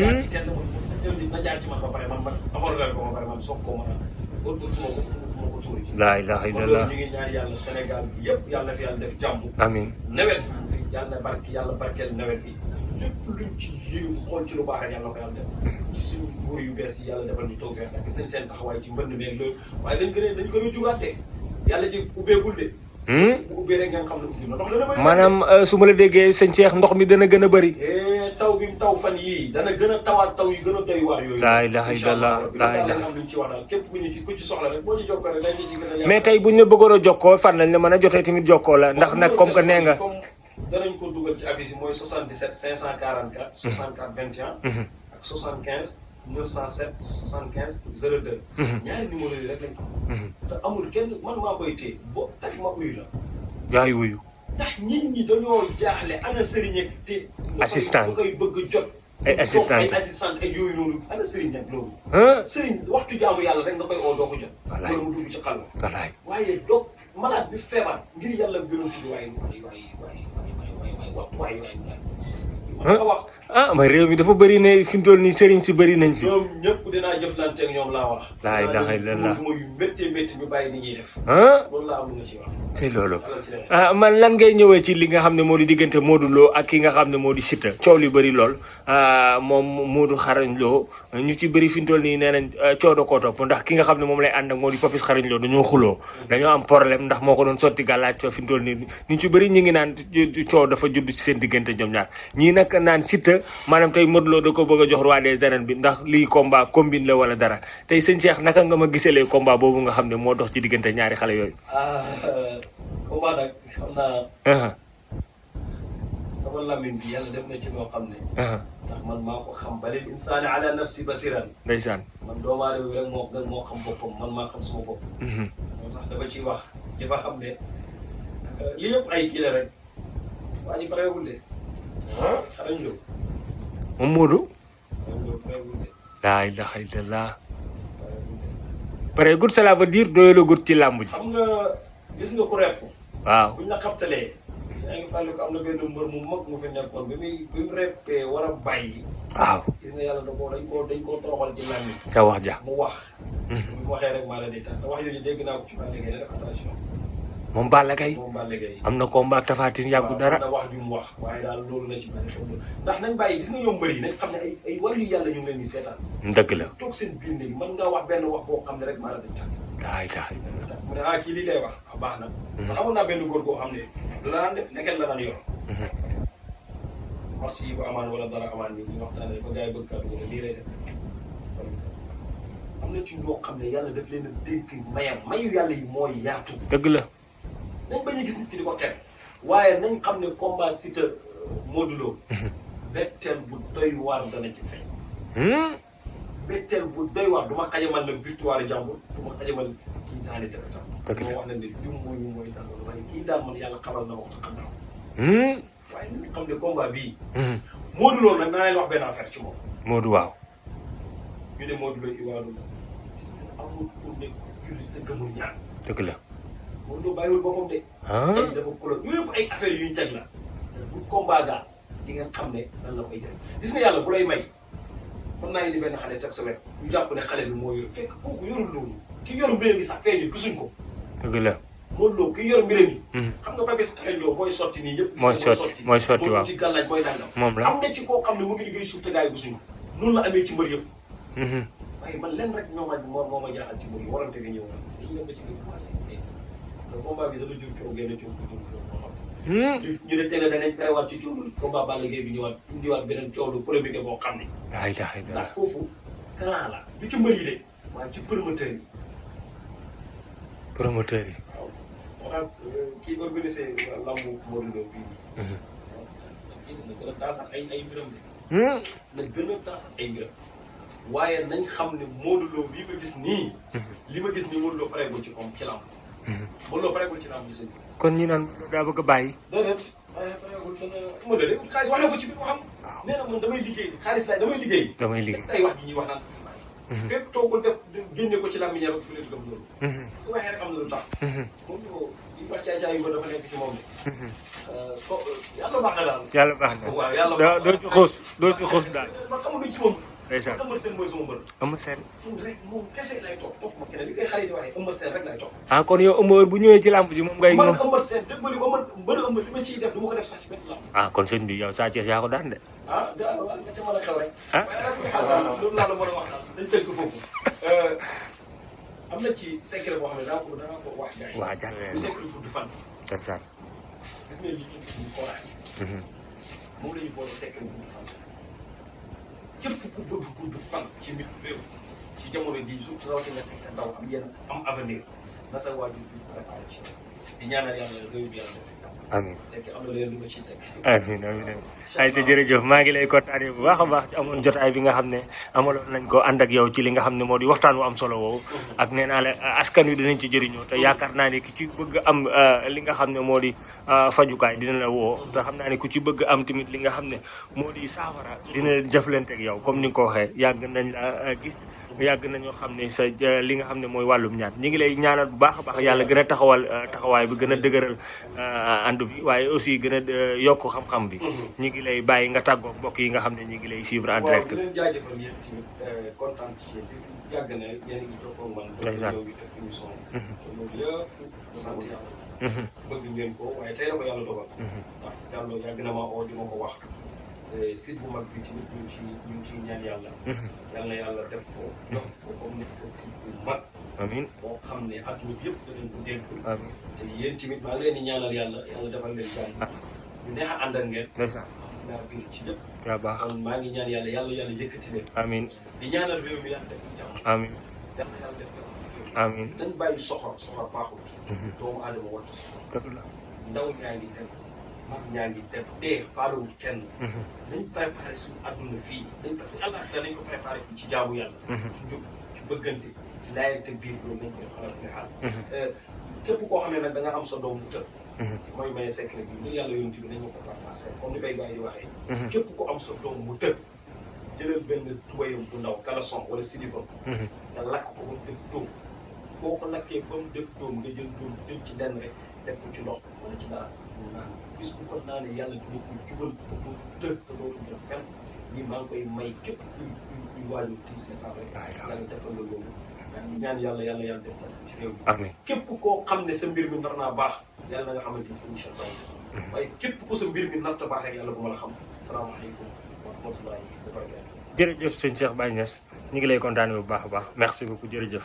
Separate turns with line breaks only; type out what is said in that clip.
jaar ci kenn na jaar ci man ba pare man avortal ko ba pare man soog koo mën a fu ma ko tuuri ci.
laa ilaaha illallah
ñu ngi ñaan yàlla Sénégal bi yëpp yàlla na fi yàlla def jàmm.
amiin
nawet bi fi yàlla barkeel nawet bi lépp luñ ci yéew xool ci lu baax rek yàlla na ko yàlla def. ci suñu nguur yu bees yi yàlla defal ñu tawfeex nag gis nañ seen taxawaay ci mbënd meeg loolu waaye dañ gën a jugaat de yàlla ci ubbeegul de. bu ubbee rek ngeen xam ne ubbi na ndox dana bëri.
maanaam su ma la déggee sëñ Cheikh ndox mi dana gën a bëri.
taw bi mu taw fan yii dana gën a tawaat taw yu gën a doy waar yooyu.
laa ilaaha illallah laa ilaaha
am luñ ci wax daal képp ku ci soxla rek boo ñu jokkoo rek dañ ci gën a.
mais tey buñ la bëggoon a jokkoo fan lañ la mën a jotee tamit jokkoo la ndax nag comme que nee nga.
danañ ko dugal ci affiche yi mooy 77 544. 64 21. ak 75 907 75 02. ñaari numéro yi rek lañ am. te amul kenn man maa koy téye boo tax ma uyu la.
yaay wuyu.
ndax nit ñi dañoo jaaxle ana sëriñ ak te.
assistante
nga koy bëgg jot.
ay assistante
ay assistante ay yooyu noonu ana sëriñ ak loolu. sëriñ waxtu jaamu yàlla rek nga koy oo doo ko jot.
wallaay
wala mu dugg ci xalwa.
wallaay
waaye doog malade bi feebar ngir yàlla gënoon ci waaye wax.
mais réew mi dafa bëri ne fi mu toll nii sëriñ si bëri nañ fi.
ñoom ñëpp dinaa jëflante ak ñoom laa wax.
laa ilaaha illallah
yu méttee métti ñu bàyyi ni ñuy def. loolu laa am lu nga ci wax.
c'est loolu man lan ngay ñëwee ci li nga xam ne moo di diggante Modou Lo ak ki nga xam ne moo di Siteu coow li bëri lool moom Modou Xarañ Lo ñu ci bëri fi mu toll nii nee nañ coow da koo topp ndax ki nga xam ne moom lay ànd ak moo di Papis Xarañ Lo dañoo xuloo dañoo am problème ndax moo ko doon sotti gàllaaj coow fi mu toll nii ñu ci bëri ñu ngi naan coow dafa judd ci seen diggante ñoom ñaar ñii nag naan Siteu maanaam tey Modou Lo da ko bëgg a jox roi des arènes bi ndax lii combat combine la wala dara tey sëñ Cheikh naka nga ma gisalee combat boobu nga xam ne moo dox ci diggante ñaari xale yooyu.
combat nag xam naa. sama lamine bi yàlla def na ci loo xam ne. ndax man maa ko xam balil insaani ala nafsi basiran.
ndeysaan.
man doomu aadama bi rek moo xam boppam man maa xam suma bopp. moo tax dama ciy wax li ma xam ne li yëpp ay kii la rek waa ji pareegul de. Xarañ Lo.
moom Modou.
Xarañ Lo pareegul de.
laa ilaha illallah. pareegul cela veut dire doyalagut ci làmb ji.
xam nga gis nga ku repp.
waaw
buñ la xabtalee. yaa ngi fàttali ko am na benn mbër mu mag mu fi nekkoon bi mu reppee war a bàyyi.
waaw
gis nga yàlla dañ koo toroxal ci làmmiñ.
ca wax ja.
mu wax. bu mu waxee rek maa la di tax te wax yooyu dégg naa ko ci Balla Gaye def attention.
moom Balla Gaye
moom Balla Gaye.
am na combat ak Tapha Tine yàggu dara.
waaw wax bi mu wax waaye daal loolu na ci bàyyi ndax nañ bàyyi gis nga ñoom mbër yi nañ xam ne ay wàllu yàlla ñu ngi leen di seetaan.
dëgg la.
toog seen biir léegi mën ngaa wax benn wax boo xam ne rek maa la di tax.
laa ilaha illallah.
mu ne kii lii lay wax baax na. man amoon naa benn góor goo xam ne la daan def nekkee la daan yor. marché yi bu amaan wala dara amaan ni ñu waxtaanee ba gars yi bëgg kàddu gi lii lay def. am na ci ñoo xam ne yàlla daf leen a dénk mayam mayu yàlla yi mooy yaatu.
dëgg la.
nañ bañ a gis nit ki di ko xeeb waaye nañ xam ne combat Siteu Modou Lo. betteel bu doy waar dana ci feeñ. betteel bu doy waar du ma xajamal nag victoire jàmbur du ma xajamal kii daani dafa tam.
dëgg la
moo wax na ne diw mooy daal waaye kii daal man yàlla xamal na ma ko te xam naa ko. waaye nañ xam ne combat bii. Modou Lo nag naa leen wax benn affaire ci moom.
Modou waaw.
ñu ne Modou Lo iwaanu la gis nga amul ku nekk jullit te gëmul ñaan.
dëgg la.
Modou Lo bàyyiwul boppam de. ay dafa kulo yëpp ay affaires yuñ teg la. bu combat gaa di ngeen xam ne lan la koy jëriñ gis nga yàlla bu lay may mën naa indi benn xale teg sa wet ñu jàpp ne xale bi moo yor fekk kooku yorul loolu ki yor mbiram yi sax feeñul gisuñ ko.
dëgg la.
Modou Lo ki yor mbiram yi. xam nga Papis Xarañ Lo mooy sotti nii yëpp.
mooy sotti waaw
ci gàllaaj mooy dàngam.
moom la
am na ci koo xam ne mu ngi liggéey suuf te gars yi gisuñ ko noonu la amee ci mbër yëpp. waaye man lenn rek moo ma jaaxal ci mbër yi warante nga ñëw nag dañuy yem ba ci biir commencé te combat bi dama jur coow génn coow moo xam. ñu ne teel a danañ préwaat ci coow combat Balla Gaye bi ñëwaat indiwaat beneen coow lu polémique boo xam ne.
laa ilaaha illallah.
ndax foofu clan la du ci mbër yi de waaye ci promoteur yi.
promoteur yi.
waaw moo tax kii organisé lambu Modou Lo bii nii. kii na gën a taasaat ay mbiram de. na gën a taasaat ay mbiram. waaye nañ xam ne Modou Lo bii ma gis nii. li ma gis nii Modou Lo pareegul ci ci lamb. Modou Lo pareegul ci lamb gis
kon ñu naan daa bëgg a bàyyi.
déedéet waaye pareegul dana Modou Lo xaalis wax na ko ci biir waxam. waaw nee na man damay liggéey xaalis laay damay liggéey.
damay liggéey
ay wax ji ñuy wax naan fépp toogul def génne ko ci làmmiñam rek fu leen gëm loolu. su waxee rek am na lu tax. moom li wax caay-caay yu ba dafa nekk ci moom de. yàlla baax na daal.
yàlla baax na
waaw yàlla baax na
doo ci xuus daal.
man xamuñu ci moom.
ndeysaan
Eumeu Sène mooy sama mbër.
Eumeu Sène.
rek moom kese lay topp topp ma keneen li koy xale yi di waxee Eumeu Sène rek lay topp.
ah kon yow Eumeu bu ñëwee ci làmb ji moom ngay.
man Eumeu Sène dëgg ba man mbër Eumeu li ma ciy def du ma ko def sax ci benn làmb.
ah kon sëñ bi yow Sa Thiès yaa ko daan de.
ah daa nga ca mën a xew rek.
ah
loolu laa la mën a wax daal dañ tënk foofu. am na ci secret boo xam ne daa ko wax gars yi.
waa jàllale
bu secret gudd fan.
ndeysaan.
gis nga lii ñu koraay. moom la ñu boole secret gudd fan. képp ku bëgg gudd fan ci mbir réew ci jamono ji surtout rawatina nekk ndaw am yenn am avenir na sa waajur di préparé ci di ñaanal yàlla réew bi yàlla def fi
amiin
fekk am na leen lu ma ciy teg.
amiin amiin ay te jërëjëf maa ngi lay kontaanee bu baax a baax ci amoon jotaay bi nga xam ne amaloon nañ ko ànd ak yow ci li nga xam ne moo di waxtaan wu am solo woowu ak nee naa la askan wi dinañ ci jëriñoo te yaakaar naa ne ki ci bëgg am li nga xam ne moo di fajukaay dina la woo te xam naa ne ku ci bëgg am tamit li nga xam ne moo di saafara dina jëflante ak yow comme ni nga ko waxee yàgg nañ la gis yàgg nañoo xam ne sa li nga xam ne mooy wàllum ñaan ñi ngi lay ñaanal bu baax a baax yàlla gën a taxawal taxawaay bi gën a dëgëral ànd bi waaye aussi gën a yokk xam-xam bi ñi ngi lay bàyyi nga tàggoo mbokk yi nga xam ne ñi ngi lay suivre en direct.
waaw di leen jaajëfal yéen tamit kontaan ci yéen yàgg na yéen a ngi jokkoo man.
ndeysaan
ñëw ngi def émission. te loolu yëpp sant yàlla. bëgg ngeen ko waaye tey la ko yàlla dogal. ndax yàlla yàgg na maa oo di ma ko wax. site bu mag bi tamit ñu ngi ciy ñaan yàlla. yàlla na yàlla def ko. jox ko comme nekk site bu mag.
amiin
boo xam ne adduna bi yëpp danañ ko dégg.
amiin
te yéen tamit maa ngi leen di ñaanal yàlla yàlla defal leen jàmm. ñu neex a àndal ngeen.
ndeysaan
naa biir ci lépp.
yaa baax
kon maa ngi ñaan yàlla yàlla yëkkati leen.
amiin
di ñaanal réew mi yàlla def fi jàmm.
amiin
yàlla yàlla def fi
amiin
nañ bàyyi soxor baaxul. doomu aadama warta soxor.
dëgg la
ndaw ñaa ngi dem mag ñaa ngi dem dee faalawul kenn. nañ préparé suñu adduna fii parce que àllaaxira nañ ko préparé fii ci jaamu yàlla. ci njub ci bëggante ci laayante biir loolu nañ ko def xalaat ne xaal. képp koo xam ne nag da nga am sa doom bu tëb. mooy maye secret bi ngir yàlla yonent bi nañ ma ko partagé comme ni koy gars yi di waxee. képp ku am sa doom bu tëb jëlal benn tubayam bu ndaw caleçon wala silicone. nga lakk ko ba mu def dóom boo ko lakkee ba mu def dóom nga jël dóom jël ci lenn rek def ko ci ndox wala ci dara mu naan bis bu ko naanee yàlla dina ko jubal te dootul tëb te dootul def fenn lii maa ngi koy may képp kuy waajur tii seetaan rek yàlla defal la loolu maa ngi ñaan yàlla def ci réew mi
amiin
képp koo xam ne sa mbir mi nar naa baax yàlla na nga xamante ni sa incha allah waaye képp ku sa mbir mi nar ta baax rek yàlla bu ma la xam salaamaaleykum wa rahmatullahi wa barakatu
jërëjëf sëñ Cheikh Baye Niass ñu ngi lay kontaane bu baax a baax merci beaucoup jërëjëf